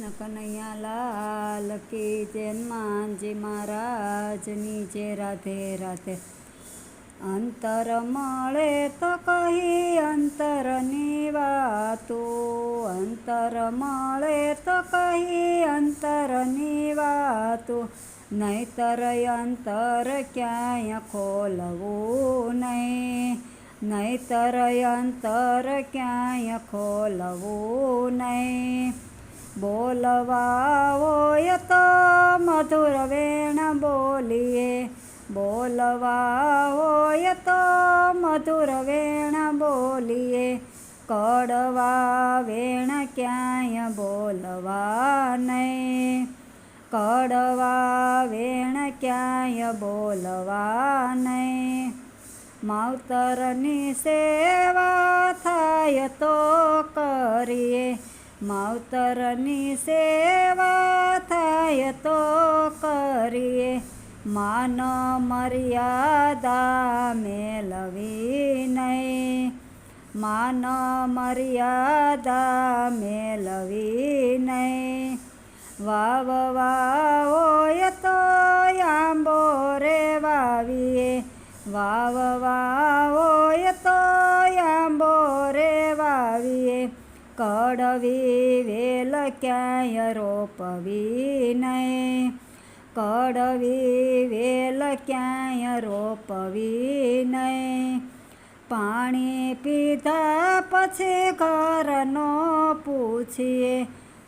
કૃષ્ણ કનૈયા લાલ કી જય, હનુમાનજી મહારાજની જય, રાધે રાધે। અંતર મળે તો કહી અંતરની વાતો, અંતર મળે તો કહી અંતરની વાતો, નહીતર અંતર ક્યાંય ખોલવું નહીં, નહીતર અંતર ક્યાંય ખોલવું નહીં। બોલવા હોય તો મધુર વેણ બોલીએ, બોલવા હોય તો મધુર વેણ બોલીએ, કડવા વેણ ક્યાંય બોલવા નહીં, કડવા વેણ ક્યાંય બોલવા નહીં। માવતરની સેવા થાય તો કરીએ, માવતરની સેવા થાય તો કરીએ, માન મર્યાદા મેળવી નહીં, માન મર્યાદા મેળવી નહીં। વાવવા હોય તો આંબો રે વાવીએ, વાવવા હોય તો આંબો રે વાવીએ, કડવી વેલ ક્યાંય રોપવી નહીં, કડવી વેલ ક્યાંય રોપવી નહીં। પાણી પીધા પછી ઘરનો પૂછીએ,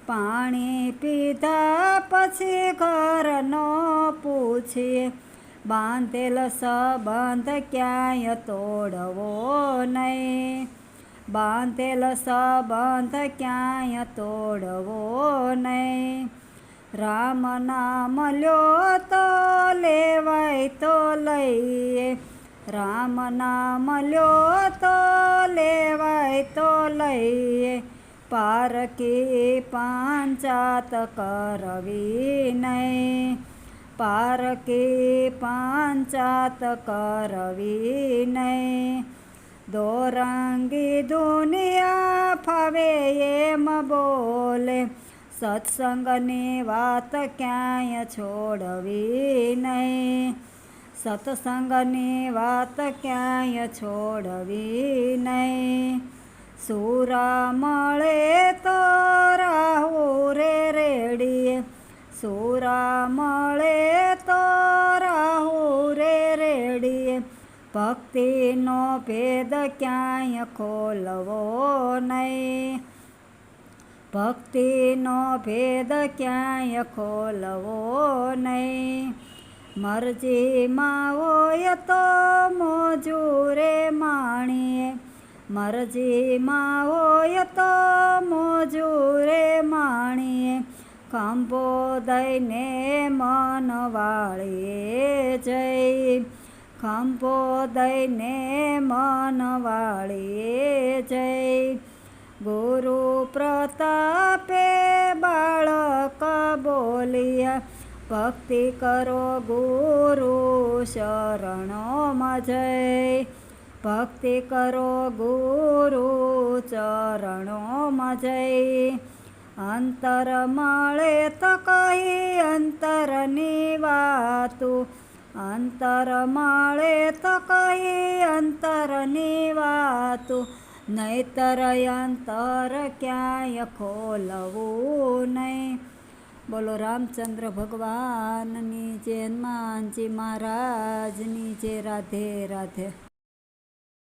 પાણી પીધા પછી ઘરનો પૂછીએ, બાંધેલ સંબંધ ક્યાંય તોડવો નહીં, બાંધેલ સંબંધ ક્યાંય તોડવો નહીં। રામ નામ લ્યો તો લેવાય તો લઈએ, રામ નામ લ્યો તો લેવાય તો લઈએ, પારકી પાંચાત કરવી નહીં, પારકી પાંચાત કરવી નહીં। દોરંગી દુનિયા ફાવે એમ બોલે, સત્સંગની વાત ક્યાંય છોડવી નહીં, સત્સંગની વાત ક્યાંય છોડવી નહીં। સુરા મળે તો રાહુ રે રેડીએ, સુરા મળે તો રાહુ રે રેડીએ, ભક્તિનો ભેદ ક્યાંય ખોલવો નહીં, ભક્તિનો ભેદ ક્યાંય ખોલવો નહીં। મરજીમાં હોય તો મોજુરે માણીએ, મરજીમાં હોય તો મોજુરે માણીએ, ખંભો દઈને મન વાળીએ જઈ, ખંભો દઈને મન વાળીએ જઈ। ગુરુ પ્રતાપે બાળક બોલ્યા, ભક્તિ કરો ગુરુ ચરણોમાં જઈ, ભક્તિ કરો ગુરુ ચરણોમાં જઈ। અંતર મળે તો કહી અંતરની વાતું, અંતર મળે તો કહી અંતરની વાતું, નહીતર અંતર ક્યાંય ખોલવું નહીં। બોલો રામચંદ્ર ભગવાનની જય, હનુમાનજી મહારાજની જય, રાધે રાધે।